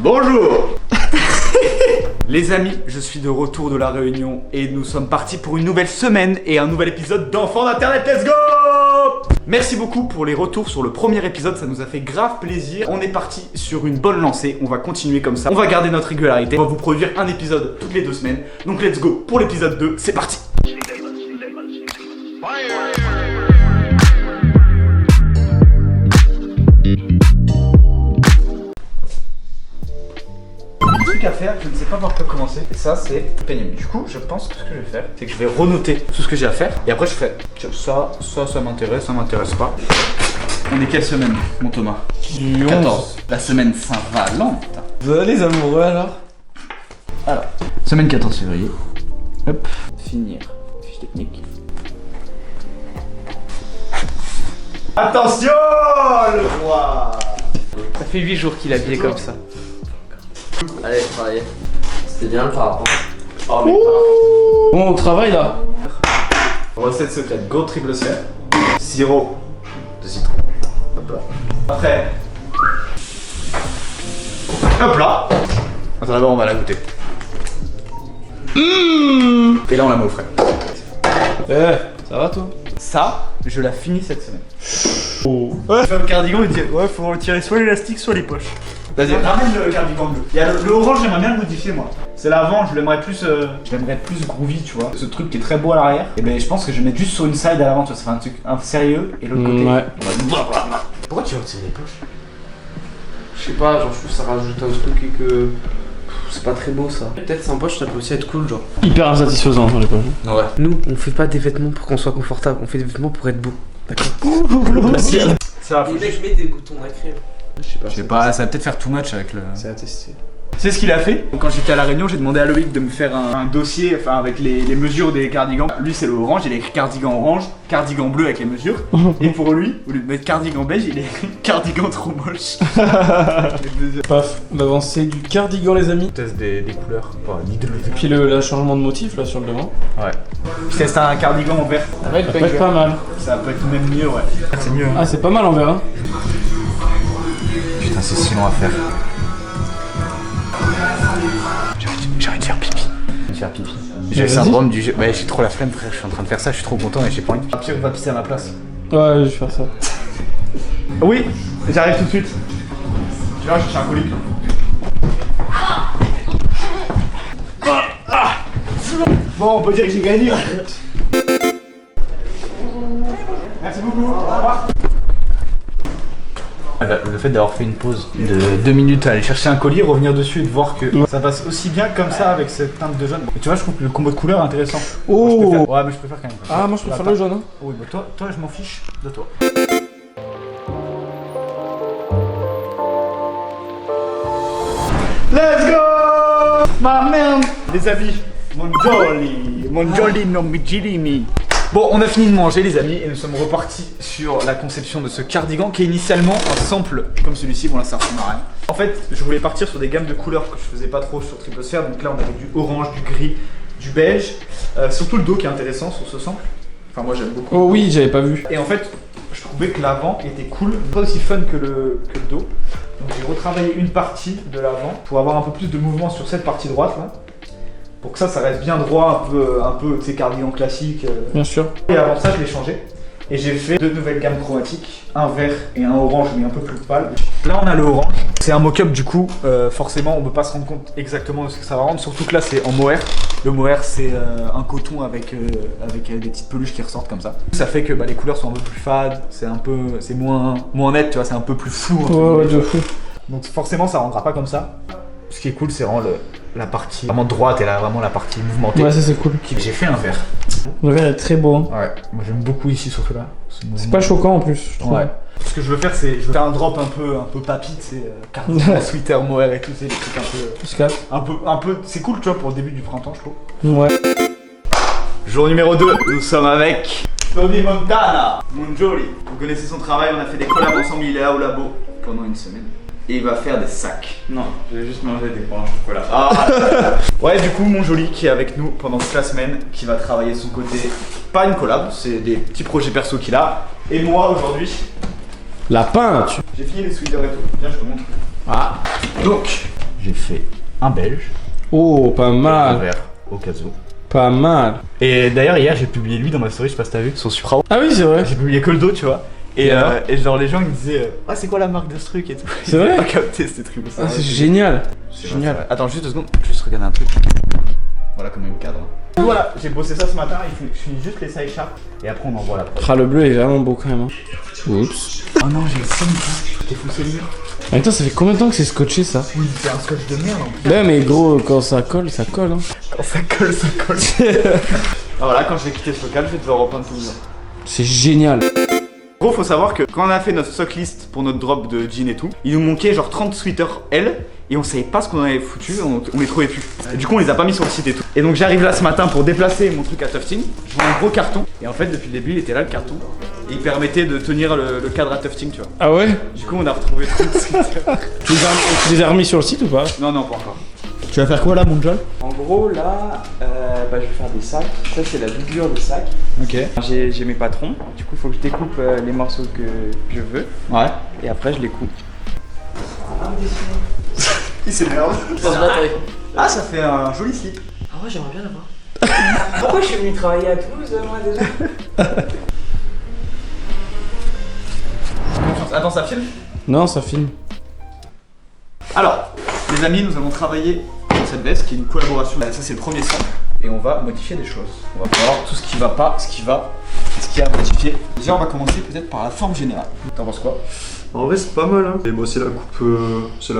Bonjour. Les amis, je suis de retour de la Réunion et nous sommes partis pour une nouvelle semaine et un nouvel épisode d'Enfants d'Internet. Let's go! Merci beaucoup pour les retours sur le premier épisode, ça nous a fait grave plaisir. On est parti sur une bonne lancée, on va continuer comme ça. On va garder notre régularité, on va vous produire un épisode toutes les 2 semaines. Donc let's go pour l'épisode 2, c'est parti! À faire, je ne sais pas par quoi commencer et ça c'est pénible. Du coup je pense que ce que je vais faire c'est que je vais renoter tout ce que j'ai à faire et après je fais ça m'intéresse, ça m'intéresse pas. On est quelle semaine mon Thomas? 14. La semaine Saint-Valentin. Les amoureux alors? Alors, semaine 14 février. Hop, finir fiche technique. Attention le roi. Ça fait 8 jours qu'il est habillé comme ça. Allez, travailler. C'était bien le parapente. Oh mais Bon, on travaille là. recette secrète, go triple sphère. Sirop de citron. Hop là. Après. Hop là. Attends d'abord on va la goûter. Et là on la met au frais. Ça va toi? Ça, je la finis cette semaine. Ouais. Je fais le cardigan et dire ouais faut retirer soit l'élastique soit les poches. Vas-y, ramène le cardigan bleu. Il y a le orange, j'aimerais bien le modifier moi. C'est l'avant, je l'aimerais plus groovy, tu vois. Ce truc qui est très beau à l'arrière. Et ben je pense que je vais mettre juste sur une side à l'avant, tu vois, ça fait un truc sérieux et l'autre côté. Ouais. Pourquoi tu retires les poches? Je sais pas, genre je trouve que ça rajoute un truc et que c'est pas très beau ça. Peut-être sans poche ça peut aussi être cool genre. Hyper insatisfaisant, j'en ai pas vu. Ouais. Nous on fait pas des vêtements pour qu'on soit confortable, on fait des vêtements pour être beau. D'accord. Ça va. Les mecs mettent des boutons nacrés. Je sais pas, ça va peut-être faire too much avec le. C'est à tester. C'est ce qu'il a fait. Quand j'étais à La Réunion, j'ai demandé à Loïc de me faire un dossier enfin, avec les mesures des cardigans. Lui, c'est le orange, il a écrit cardigan orange, cardigan bleu avec les mesures. Et pour lui, au lieu de mettre cardigan beige, il a écrit cardigan trop moche. Paf, on va avancer du cardigan, les amis. Test des couleurs. Puis le changement de motif là sur le devant. Ouais. Je teste un cardigan en vert. Ça va être pas mal. Ça peut être même mieux, ouais. C'est mieux. Ah, c'est pas mal en vert, hein. Putain, c'est si long à faire. J'ai envie de faire pipi. J'ai le syndrome du jeu. Ouais, j'ai trop la flemme, frère. Je suis en train de faire ça, je suis trop content et j'ai pas envie. Pierre va pisser à ma place. Ouais, je vais faire ça. Oui, j'arrive tout de suite. Tu vas chercher un colis. Bon, on peut dire que j'ai gagné. Merci beaucoup. Au revoir. Le fait d'avoir fait une pause de 2 minutes à aller chercher un colis, revenir dessus et de voir que ça passe aussi bien comme ça avec cette teinte de jaune. Et tu vois, je trouve que le combo de couleurs est intéressant. Oh. Ouais, mais je préfère quand même. Ah, moi je préfère le jaune, hein. Oui, bah toi, je m'en fiche de toi. Let's go, ma man. Les amis, mon jolly non mi mi. Bon, on a fini de manger les amis et nous sommes repartis sur la conception de ce cardigan qui est initialement un sample comme celui-ci. Bon là c'est un sous-marin. En fait, je voulais partir sur des gammes de couleurs que je faisais pas trop sur Triple Sphère. Donc là on avait du orange, du gris, du beige. Surtout le dos qui est intéressant sur ce sample. Enfin moi j'aime beaucoup. Oh oui, j'avais pas vu. Et en fait, je trouvais que l'avant était cool, pas aussi fun que le dos. Donc j'ai retravaillé une partie de l'avant pour avoir un peu plus de mouvement sur cette partie droite là. Pour que ça reste bien droit, un peu ces cardigans classiques. Bien sûr. Et avant ça, je l'ai changé. Et j'ai fait 2 nouvelles gammes chromatiques, un vert et un orange, mais un peu plus pâle. Là, on a le orange. C'est un mock-up, du coup, forcément, on ne peut pas se rendre compte exactement de ce que ça va rendre. Surtout que là, c'est en mohair. Le mohair, c'est un coton avec des petites peluches qui ressortent comme ça. Ça fait que les couleurs sont un peu plus fades, c'est moins net, tu vois, c'est un peu plus flou. Ouais, de fou. Donc forcément, ça rendra pas comme ça. Ce qui est cool, c'est vraiment la partie vraiment droite et là vraiment la partie mouvementée. Ouais, ça c'est cool. J'ai fait un vert. Le vert est très beau, hein. Ouais, moi j'aime beaucoup ici surtout là. C'est pas choquant en plus, je trouve. Ouais. Ce que je veux faire, c'est je veux faire un drop un peu papy, c'est cardigan, sweater, mohair et tout, c'est des trucs un peu, c'est cool, tu vois, pour le début du printemps, je trouve. Ouais. Jour numéro 2, nous sommes avec Tony Montana, mon jolly. Vous connaissez son travail, on a fait des collabs ensemble, il est là au labo pendant une semaine. Et il va faire des sacs. Non, j'ai juste mangé des pains au chocolat. Ah. Ouais, du coup, mon joli qui est avec nous pendant toute la semaine, qui va travailler son côté, pas une collab, c'est des petits projets perso qu'il a. Et moi aujourd'hui, La peinture. j'ai fini les sweaters et tout. Viens, je te montre. Ah. Donc, j'ai fait un belge, Oh, pas un mal. vert au cas où. Pas mal. Et d'ailleurs, hier, j'ai publié lui dans ma story, je sais pas si t'as vu, son Supra. Ah oui, c'est vrai. J'ai publié que le dos, tu vois. Et, Et alors genre, les gens ils me disaient ah, c'est quoi la marque de ce truc et tout. C'est Ils avaient vrai pas capté, c'était très beau. Ah, c'est génial. C'est génial. Attends, juste 2 secondes, juste regarder un truc. Voilà comment il me cadre. Voilà, j'ai bossé ça ce matin, il faut que je finisse juste les écharpes et après on envoie la prod. Ah, le bleu est vraiment beau quand même. Hein. Oups. Oh non, j'ai le seum, j'ai poussé le mur. En même temps, ça fait combien de temps que c'est scotché ça? Oui, c'est un scotch de merde en plus. Ouais, mais gros, quand ça colle, ça colle. Hein. Quand ça colle, ça colle. Ah voilà, quand je vais quitter ce local, je vais devoir repeindre tout le monde. C'est génial. Gros, faut savoir que quand on a fait notre stocklist pour notre drop de jeans et tout, il nous manquait genre 30 sweaters L et on savait pas ce qu'on avait foutu, on les trouvait plus. Et du coup, on les a pas mis sur le site et tout. Et donc, j'arrive là ce matin pour déplacer mon truc à Tufting. Je vois un gros carton et en fait, depuis le début, il était là le carton. Et il permettait de tenir le cadre à Tufting, tu vois. Ah ouais? Du coup, on a retrouvé 30 sweaters. Tu les as remis sur le site ou pas? Non, non, pas encore. Tu vas faire quoi là, mon John? En gros, là, je vais faire des sacs. Ça, c'est la doublure de sac. Ok. J'ai mes patrons. Du coup, il faut que je découpe les morceaux que je veux. Ouais. Et après, je les coupe. Il s'énerve. Ah, ça fait un joli slip. Ah ouais, j'aimerais bien l'avoir. Pourquoi je suis venu travailler à Toulouse, moi, déjà? Attends, ça filme? Non, ça filme. Alors, les amis, nous allons travailler sur cette veste qui est une collaboration. Ça, c'est le premier sample. Et on va modifier des choses. On va voir tout ce qui va pas, ce qui va, et ce qui a modifié. Déjà, on va commencer peut-être par la forme générale. T'en penses quoi? En vrai c'est pas mal hein. Et bon c'est la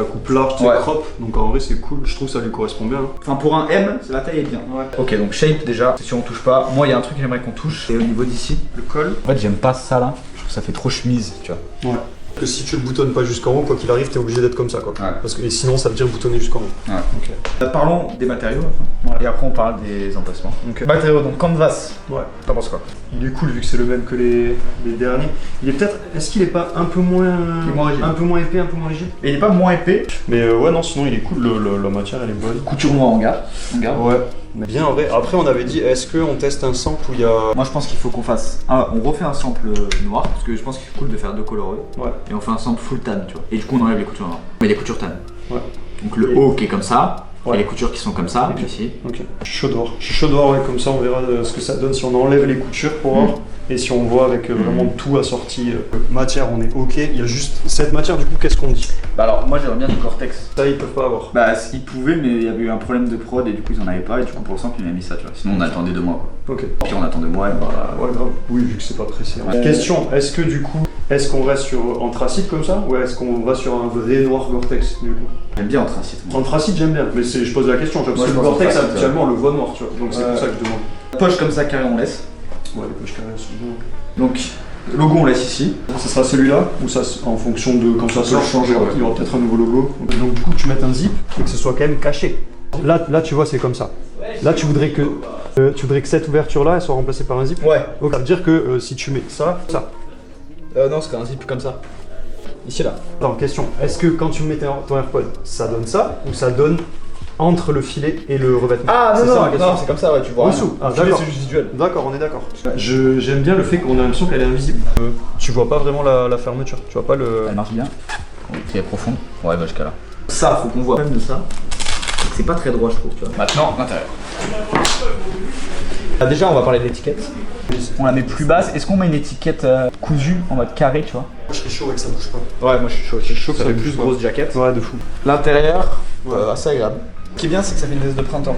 coupe large, c'est Ouais. crop, donc en vrai c'est cool, je trouve que ça lui correspond bien. Hein. Enfin, pour un M, la taille est bien. Ouais. Ok, donc shape déjà, si on touche pas. Moi, il y a un truc que j'aimerais qu'on touche. C'est au niveau d'ici. Le col. En fait, j'aime pas ça là. Je trouve que ça fait trop chemise, tu vois. Ouais. Que si tu le boutonnes pas jusqu'en haut, quoi qu'il arrive, t'es obligé d'être comme ça quoi. Ouais. Parce que et sinon ça veut dire boutonner jusqu'en haut. Ouais, ok. Parlons des matériaux enfin. Et après, on parle des emplacements. Ok. Matériaux, donc canvas. Ouais. T'en penses quoi? Il est cool vu que c'est le même que les derniers. Il est peut-être. Est-ce qu'il est pas un peu moins. Il est moins rigide. Un peu moins épais, un peu moins rigide? Et il est pas moins épais. Mais ouais non sinon il est cool, la matière elle est bonne. Couture noire en gars. Ouais. Mais bien en vrai. Après on avait dit est-ce qu'on teste un sample où il y a. Moi je pense qu'il faut qu'on fasse. On refait un sample noir parce que je pense qu'il est cool de faire deux colorés. Ouais. Et on fait un sample full tan, tu vois. Et du coup on enlève les coutures noires. Mais les coutures tan. Ouais. Donc le haut qui est comme ça. Ouais. Et les coutures qui sont comme ça. Ok. Ici. Ok. Je suis chaud de voir, ouais, comme ça on verra ce que ça donne si on enlève les coutures pour voir. Et si on voit avec vraiment tout assorti, matière on est ok. Il y a juste cette matière du coup qu'est-ce qu'on dit? Bah alors moi j'aimerais bien du Cortex. Ça ils peuvent pas avoir. Bah ils pouvaient mais il y avait eu un problème de prod et du coup ils en avaient pas et du coup pour le sample ils m'ont mis ça, tu vois. Sinon on attendait 2 mois quoi. Ok. Puis on attend 2 mois et bah. Ouais grave. Oui vu que c'est pas pressé. Ouais. Question, est-ce que du coup, est-ce qu'on reste sur anthracite comme ça ou est-ce qu'on va sur un vrai noir Gore-Tex du coup? J'aime bien anthracite. moi. Anthracite j'aime bien, mais je pose la question, tu vois, parce Moi, que je le pense Gore-Tex anthracite, habituellement on le voit noir tu vois, donc c'est Ouais. pour ça que je demande. Poche comme ça carré on laisse. Ouais les poches carrées sont bien. Donc logo on laisse ici. Ça sera celui-là ou ça en fonction de quand ça peut Ça, changer, ouais. il y aura peut-être un nouveau logo. Donc du coup tu mets un zip et que ce soit quand même caché. Là tu vois c'est comme ça. Là tu voudrais que cette ouverture là elle soit remplacée par un zip. Ouais. Donc ça veut dire que si tu mets ça. Non c'est un zip comme ça. Ici là. Attends question, est-ce que quand tu mets ton AirPod ça donne ça ou ça donne entre le filet et le revêtement? Ah C'est non ça, non, la question. non c'est comme ça ouais tu vois. En rien. dessous. Ah, Le filet, d'accord. c'est juste visuel. D'accord, on est d'accord. J'aime bien le fait qu'on a l'impression qu'elle est invisible. Tu vois pas vraiment la fermeture, tu vois pas le. Elle marche bien. Qui est profonde. Ouais bah jusqu'à là. Ça faut qu'on voit même de ça. C'est pas très droit je trouve tu vois. Maintenant l'intérieur. Déjà on va parler de l'étiquette. On la met plus basse. Est-ce qu'on met une étiquette cousue en mode carré tu vois? Je serais chaud et que ça bouge pas. Ouais moi je suis chaud Ça ça fait bouge plus pas. grosse jaquette. Ouais, de fou. L'intérieur Ouais. assez agréable. Ce qui est bien c'est que ça fait une veste de printemps.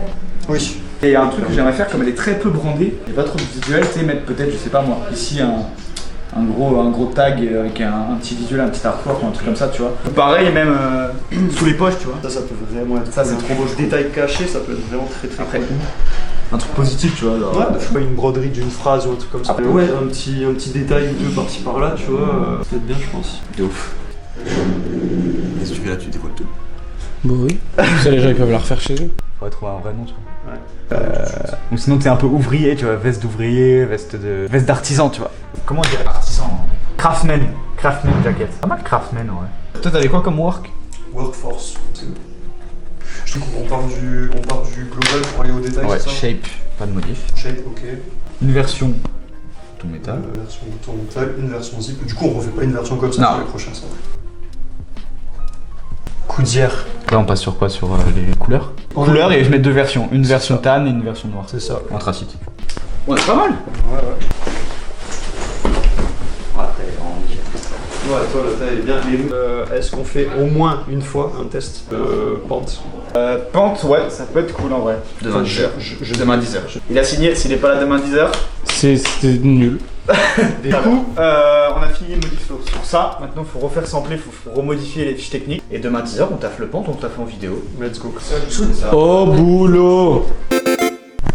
Oui. Et il y a un truc que j'aimerais faire comme elle est très peu brandée, il n'y a pas trop de visuel, tu sais mettre peut-être je sais pas moi, ici un gros tag avec un petit visuel, un petit artwork ou un truc comme ça tu vois. Pareil même sous les poches tu vois. Ça peut vraiment être. Ça, c'est trop beau, je trouve. Détail caché, ça peut être vraiment très très Après, cool. un truc positif tu vois. Genre, Ouais, je sais pas, une broderie d'une phrase ou un truc comme ça. Après, Ouais, un petit détail ou deux par-ci par-là, tu vois, ça peut être bien, je pense. de ouf. Qu'est-ce que tu fais là, tu dévoiles tout. Bah oui. Ça, les gens ils peuvent la refaire chez eux. Faudrait trouver un vrai nom tu vois. Ou sinon t'es un peu ouvrier tu vois, veste d'ouvrier, veste d'artisan tu vois. Comment dire artisan? Craftsman jacket. Pas mal craftsman ouais. Toi t'avais quoi comme work? Workforce. Je trouve qu'on part du global pour aller au détail, Ouais, c'est ça? shape, pas de modif. Shape, ok. Une version tout métal. Version bouton métal, une version zip. Du coup, on refait pas une version comme ça Non. pour les prochains, ça. Coudière. Là on passe sur quoi? Sur les couleurs? Couleurs et je mets deux versions, une version tan et une version noire. C'est ça. Anthracite. Ouais, c'est pas mal. Ouais, toi la taille est bien. Est-ce qu'on fait au moins une fois un test pente? Pente, ouais, ça peut être cool en vrai. Demain 10h. Demain 10h. Il a signé, s'il est pas là demain 10h. C'était nul. Du coup, on a fini le modif flow. Sur ça, maintenant il faut refaire sampler, il faut remodifier les fiches techniques. Et demain 10h, on taffe le pente, on taffe en vidéo. Let's go. Au boulot.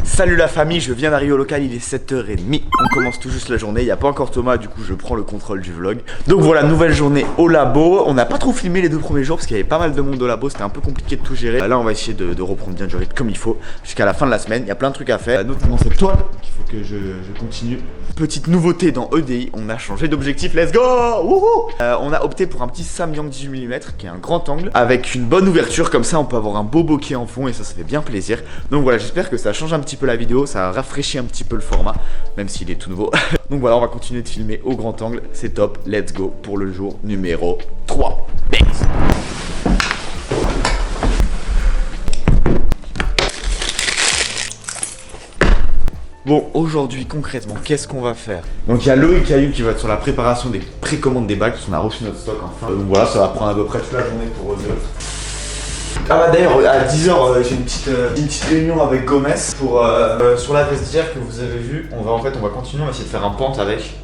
Salut la famille, je viens d'arriver au local, il est 7h30. On commence tout juste la journée, il n'y a pas encore Thomas, du coup je prends le contrôle du vlog. Donc voilà, nouvelle journée au labo. On n'a pas trop filmé les 2 premiers jours parce qu'il y avait pas mal de monde au labo, c'était un peu compliqué de tout gérer. Là on va essayer de reprendre bien du rythme comme il faut jusqu'à la fin de la semaine. Il y a plein de trucs à faire, notamment cette toile qu'il faut que je continue. Petite nouveauté dans EDI, on a changé d'objectif, let's go. On a opté pour un petit Samyang 18 mm qui est un grand angle avec une bonne ouverture, comme ça on peut avoir un beau bokeh en fond et ça fait bien plaisir. Donc voilà, j'espère que ça change un petit peu la vidéo, ça rafraîchit un petit peu le format, même s'il est tout nouveau. Donc voilà, on va continuer de filmer au grand angle, c'est top, let's go pour le jour numéro 3. Thanks. Bon, aujourd'hui concrètement, qu'est-ce qu'on va faire? Donc il y a Loïc Caillou qui va être sur la préparation des précommandes des bacs, parce qu'on a reçu notre stock enfin. Donc voilà, ça va prendre à peu près toute la journée pour eux deux. Ah bah d'ailleurs à 10h j'ai une petite réunion avec Gomez pour sur la vestiaire que vous avez vu. On va continuer, on va essayer de faire un pente avec.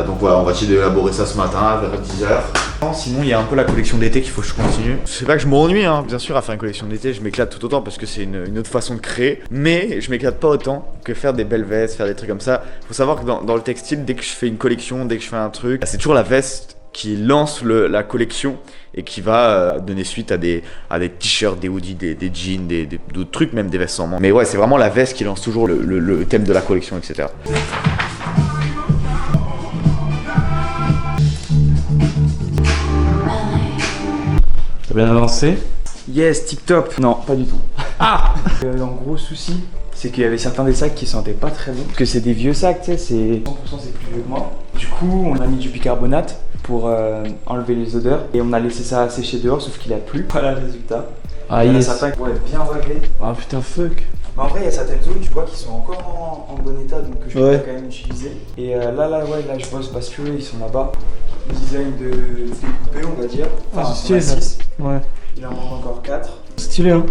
Donc voilà, on va essayer d'élaborer ça ce matin vers 10h. Sinon il y a un peu la collection d'été qu'il faut que je continue. Je sais pas que je m'ennuie hein, bien sûr à faire une collection d'été, je m'éclate tout autant parce que c'est une autre façon de créer. Mais je m'éclate pas autant que faire des belles vestes, faire des trucs comme ça. Faut savoir que dans le textile, dès que je fais une collection, dès que je fais un truc, c'est toujours la veste qui lance la collection et qui va donner suite à des t-shirts, des hoodies, des jeans, d'autres trucs, même des vestes sans manches. Mais ouais, c'est vraiment la veste qui lance toujours le thème de la collection, etc. T'as bien avancé? Yes, tip-top. Non, pas du tout. Ah En gros souci, c'est qu'il y avait certains des sacs qui sentaient pas très bon. Parce que c'est des vieux sacs, tu sais, c'est 100% c'est plus vieux que moi. Du coup, on a mis du bicarbonate pour enlever les odeurs. Et on a laissé ça sécher dehors, sauf qu'il a plu. Voilà le résultat. Ah Il y en a yes. certains qui vont être bien vagués. Ah putain fuck. Mais en vrai, il y a certaines zones, tu vois, qui sont encore en bon état, donc que je peux quand même utiliser. Et là, je bosse parce que ils sont là-bas. Design de découpé, on va dire. Ah, Enfin, c'est on a stylé, 6. Ouais. Il en manque encore 4. Stylé hein.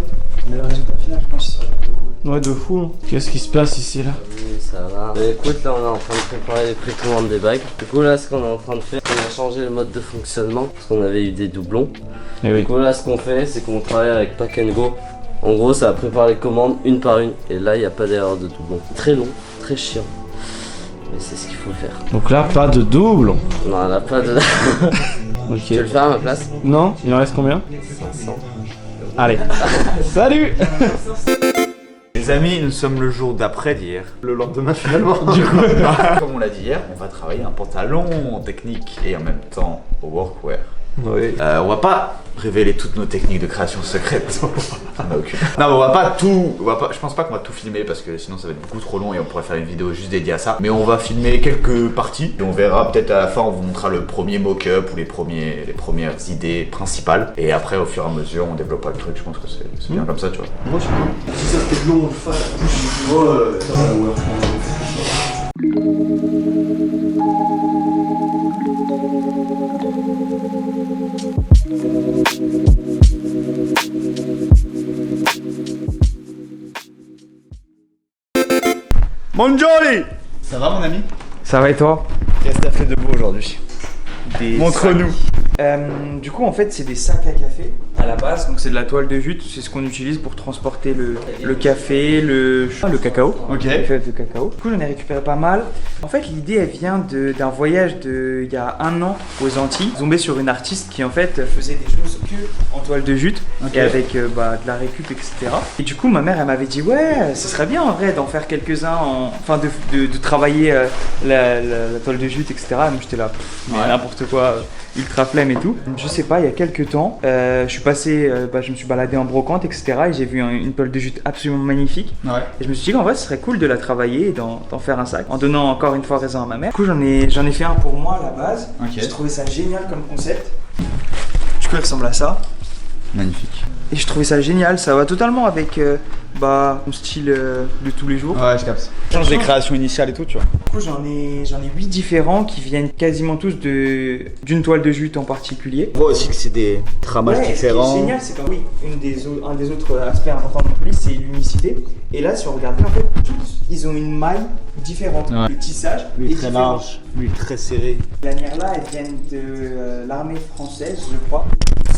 Mais le résultat final, je pense qu'il sera plutôt cool. Ouais de fou hein. Qu'est-ce qui se passe ici là? Oui, ça va. Écoute, là on est en train de préparer les précommandes des bagues. Du coup, là ce qu'on est en train de faire, on a changé le mode de fonctionnement parce qu'on avait eu des doublons. Eh oui. Du coup, là ce qu'on fait, c'est qu'on travaille avec Pack & Go. En gros, ça va préparer les commandes une par une et là il n'y a pas d'erreur de doublon. Très long, très chiant. Mais c'est ce qu'il faut faire. Donc là pas de doublon. Non, là pas de. Ok. Tu veux le faire à ma place? Non, il en reste combien? 500. Allez. Salut. Les amis, nous sommes le jour d'après d'hier. Le lendemain finalement. Du coup, comme on l'a dit hier, on va travailler un pantalon technique et en même temps au workwear. Oui. On va pas révéler toutes nos techniques de création secrètes. On a aucune. Non, mais on va pas tout. Je pense pas qu'on va tout filmer parce que sinon ça va être beaucoup trop long et on pourrait faire une vidéo juste dédiée à ça. Mais on va filmer quelques parties et on verra peut-être à la fin. On vous montrera le premier mock-up ou les premières idées principales. Et après, au fur et à mesure, on développera le truc. Je pense que c'est bien comme ça, tu vois. Moi je peux. Si ça fait long, on le fait. Monjoli! Ça va mon ami? Ça va et toi? Qu'est-ce que t'as fait de beau aujourd'hui? Montre-nous. Du coup, en fait, c'est des sacs à café à la base. Donc, c'est de la toile de jute. C'est ce qu'on utilise pour transporter le café, le cacao. Ok. Les fèves de cacao. Du coup, j'en ai récupéré pas mal. En fait, l'idée, elle vient d'un voyage il y a 1 an aux Antilles. Tombé sur une artiste qui, en fait, faisait des choses que en toile de jute et avec de la récup, etc. Et du coup, ma mère, elle m'avait dit, ouais, ce serait bien en vrai d'en faire quelques-uns, enfin, de travailler la toile de jute, etc. Et moi, j'étais là, n'importe quoi. Ultra flemme et tout. Je sais pas, il y a quelques temps, je suis passé, je me suis baladé en brocante, etc. Et j'ai vu une toile de jute absolument magnifique. Ouais. Et je me suis dit qu'en vrai, ce serait cool de la travailler et d'en faire un sac. En donnant encore une fois raison à ma mère. Du coup, j'en ai fait un pour moi à la base. Ok. J'ai trouvé ça génial comme concept. Du coup, il ressemble à ça. Magnifique. Et je trouvais ça génial, ça va totalement avec mon style de tous les jours. Ouais, je capte. Change des créations initiales et tout, tu vois. Du coup, j'en ai 8 différents qui viennent quasiment tous d'une toile de jute en particulier. On voit aussi que c'est des tramages Ce qui différents. est génial, c'est que oui, un des autres aspects importants de l'outil, c'est l'unicité. Et là, si on regarde bien, en fait, tous, ils ont une maille différente. Ouais. Le tissage Lui est très différent. large, lui très serré. Les lanières-là, elles viennent de l'armée française, je crois.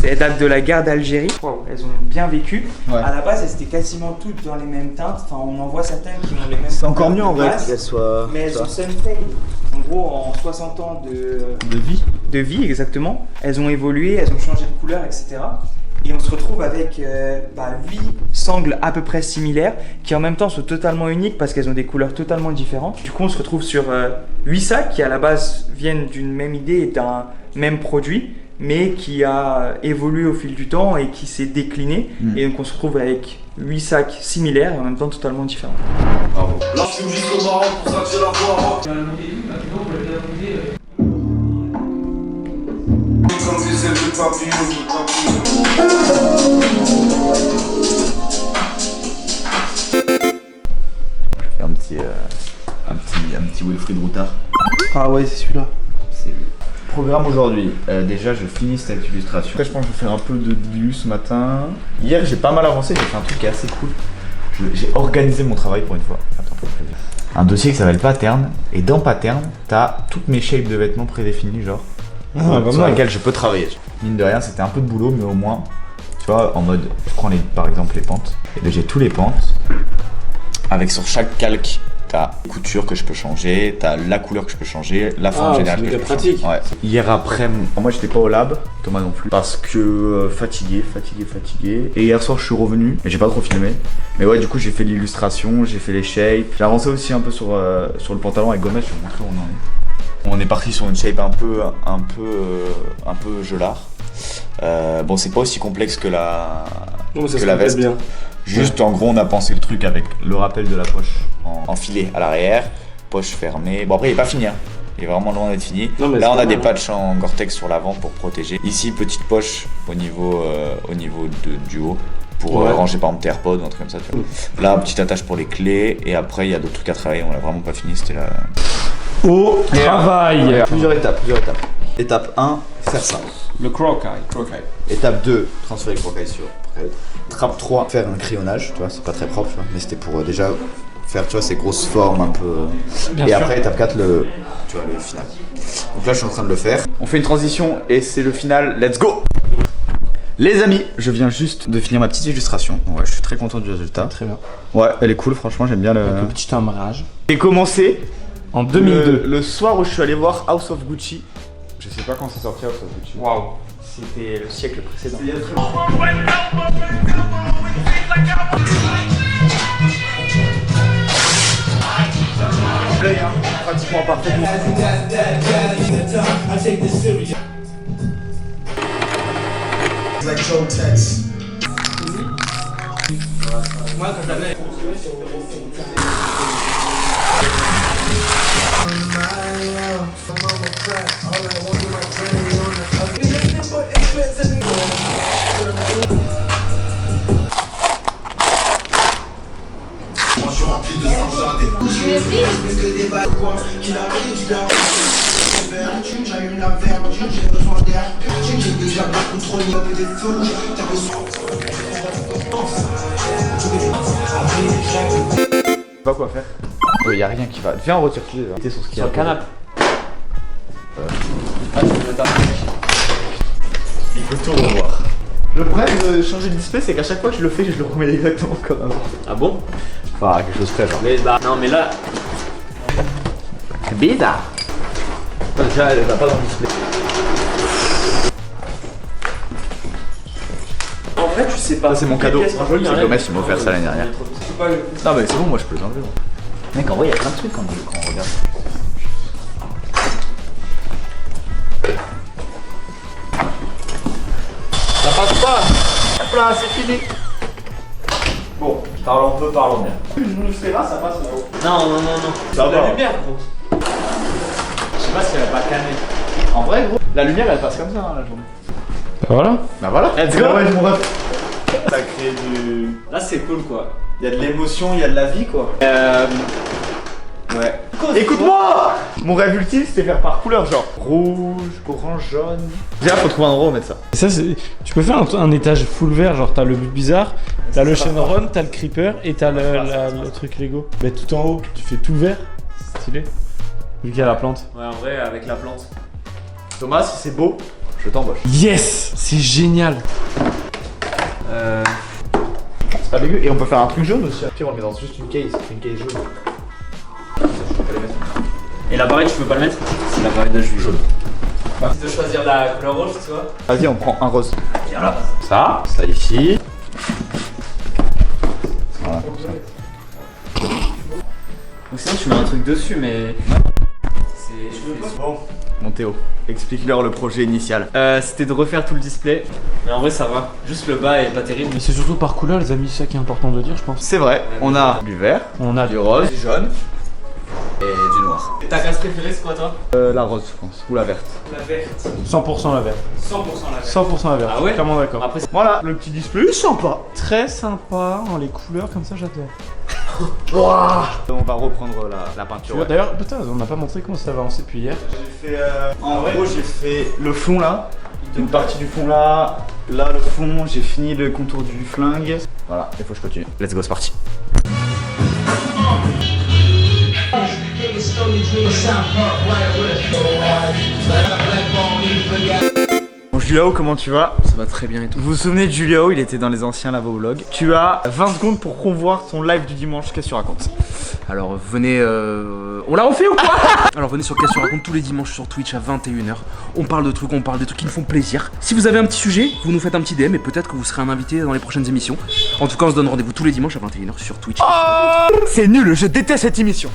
Elles datent de la guerre d'Algérie. Wow, elles ont bien vécu. Ouais. À la base, elles étaient quasiment toutes dans les mêmes teintes. Enfin, on en voit certaines qui ont les mêmes. C'est encore mieux en vrai base, qu'elle soit. mais elles ont sunfade. En gros, en 60 ans de vie, exactement, elles ont évolué, elles ont changé de couleur, etc. Et on se retrouve avec 8 sangles à peu près similaires qui en même temps sont totalement uniques parce qu'elles ont des couleurs totalement différentes. Du coup, on se retrouve sur 8 sacs qui à la base viennent d'une même idée et d'un même produit, mais qui a évolué au fil du temps et qui s'est décliné. Et donc on se retrouve avec 8 sacs similaires et en même temps totalement différents. Bravo. Là, je suis jusqu'au Maroc, pour ça que j'ai la voix. Comme des ailes de papillon, Un petit Wilfried Routard. Ah ouais, c'est celui-là. C'est le programme aujourd'hui. Déjà, je finis cette illustration. Après, je pense que je vais faire un peu de dilu ce matin. Hier, j'ai pas mal avancé. J'ai fait un truc qui est assez cool. J'ai organisé mon travail pour une fois. Attends, un dossier qui s'appelle Pattern. Et dans Pattern, t'as toutes mes shapes de vêtements prédéfinies, genre. Sur lesquelles je peux travailler. Mine de rien, c'était un peu de boulot, mais au moins, tu vois, en mode, je prends par exemple les pentes. Et là, j'ai tous les pentes. Avec sur chaque calque, t'as la couture que je peux changer, t'as la couleur que je peux changer, la forme générale que je peux pratique. changer. Ouais. Hier après, moi j'étais pas au lab, Thomas non plus, parce que fatigué. Et hier soir je suis revenu, et j'ai pas trop filmé. Mais ouais, du coup j'ai fait l'illustration, j'ai fait les shapes. J'ai avancé aussi un peu sur le pantalon avec Gomez, je vais vous montrer où on en est. On est parti sur une shape un peu gelard. Bon, c'est pas aussi complexe que la veste. Bien. Juste en gros on a pensé le truc avec le rappel de la poche en filet à l'arrière, poche fermée. Bon après il est pas fini, hein. Il est vraiment loin d'être fini. Non, mais là on a des mal, patchs en Gore-Tex sur l'avant pour protéger. Ici petite poche au niveau du haut pour ranger par exemple tes AirPods ou un truc comme ça. Tu vois. Là petite attache pour les clés et après il y a d'autres trucs à travailler. On l'a vraiment pas fini, c'était là. Au travail. Plusieurs étapes. Étape 1, faire ça. Le croquis. Étape 2, transférer le croquis sur prêtre. Étape 3, faire un crayonnage, tu vois, c'est pas très propre, tu vois, mais c'était pour déjà faire, tu vois, ces grosses formes un peu. Et après, étape 4, le final. Donc là, je suis en train de le faire. On fait une transition et c'est le final, let's go! Les amis, je viens juste de finir ma petite illustration. Ouais, je suis très content du résultat. Très bien. Ouais, elle est cool, franchement, j'aime bien le. Avec le petit timbrage. J'ai commencé En 2002. le soir où je suis allé voir House of Gucci. Je sais pas quand c'est sorti House of Gucci. Waouh, c'était le siècle précédent. L'œil, hein, pratiquement parfaitement. Pas quoi faire. Y a rien qui va. Viens, on retire tous les deux. Sur ce qu'il y a. Sur le canapé. Il faut tout revoir. Le problème de changer de display, c'est qu'à chaque fois que je le fais, je le remets exactement comme avant. Ah bon? Enfin, quelque chose près, genre. Mais bah, non, mais là. Bizarre. Déjà, elle va pas dans le display. En vrai, tu sais pas. Ça, c'est mon cadeau. Pièce, C'est Gomez qui m'a offert ça l'année dernière. C'est pas le- Non, mais c'est bon, moi je peux les enlever. Mec, en vrai, il y a plein de trucs quand on regarde. Ça passe pas! Hop là, c'est fini. Bon, parlons peu, parlons bien. Je serai là, ça passe là-haut. Non. Ça va. La lumière, gros. Je sais pas si elle va pas canner. En vrai, gros, la lumière elle passe comme ça, hein, la journée. Voilà. Bah voilà. Let's go. Ouais, je m'en ref. Ça crée du... Là, c'est cool quoi. Il y a de l'émotion, il y a de la vie quoi. Ouais. Écoute-moi! Mon rêve ultime c'était faire par couleur, genre rouge, orange, jaune. Déjà faut trouver un endroit où mettre ça. Ça, tu peux faire un étage full vert, genre t'as le but bizarre, t'as le Shenron, t'as le Creeper et t'as le truc Lego. Mais tout en haut, tu fais tout vert, c'est stylé. Vu qu'il y a la plante. Ouais, en vrai, avec la plante. Thomas, si c'est beau, je t'embauche. Yes! C'est génial! C'est pas dégueu. Et on peut faire un truc jaune aussi. Puis on le met dans juste une case jaune. Et la barrette, tu peux pas le mettre? C'est la barrette de jus jaune. Tu dois choisir la couleur rouge, tu vois. Vas-y, on prend un rose. Ça ici. Voilà. Ou sinon, tu mets un truc dessus, mais. C'est. Bon, mon Théo, explique-leur le projet initial. C'était de refaire tout le display. Mais en vrai, ça va. Juste le bas est pas terrible. Mais c'est surtout par couleur, les amis, c'est ça qui est important de dire, je pense. C'est vrai, on a du vert, On a du rose, du jaune et du noir. Ta casse préférée, c'est quoi, toi? La rose, je pense, ou la verte. La verte. 100% la verte. 100% la verte. 100% la verte. Ah ouais? Clairement d'accord. Après, Voilà, le petit display est sympa. Très sympa, les couleurs comme ça, j'adore. On va reprendre la peinture. Ouais. D'ailleurs, putain, on n'a pas montré comment ça va avancer depuis hier. J'ai fait, en gros, j'ai fait le fond là, une partie du fond là, là le fond, j'ai fini le contour du flingue. Voilà, il faut que je continue. Let's go, c'est parti. Bon, Juliao, comment tu vas? ça va très bien et tout. Vous vous souvenez de Juliao, il était dans les anciens Lavovlogs. Tu as 20 secondes pour revoir ton live du dimanche, qu'est-ce que tu racontes? Alors venez, on l'a refait ou quoi? Alors venez sur Qu'est-ce que tu racontes tous les dimanches sur Twitch à 21h. On parle de trucs, on parle des trucs qui nous font plaisir. Si vous avez un petit sujet, vous nous faites un petit DM et peut-être que vous serez un invité dans les prochaines émissions. En tout cas, on se donne rendez-vous tous les dimanches à 21h sur Twitch. C'est nul, je déteste cette émission.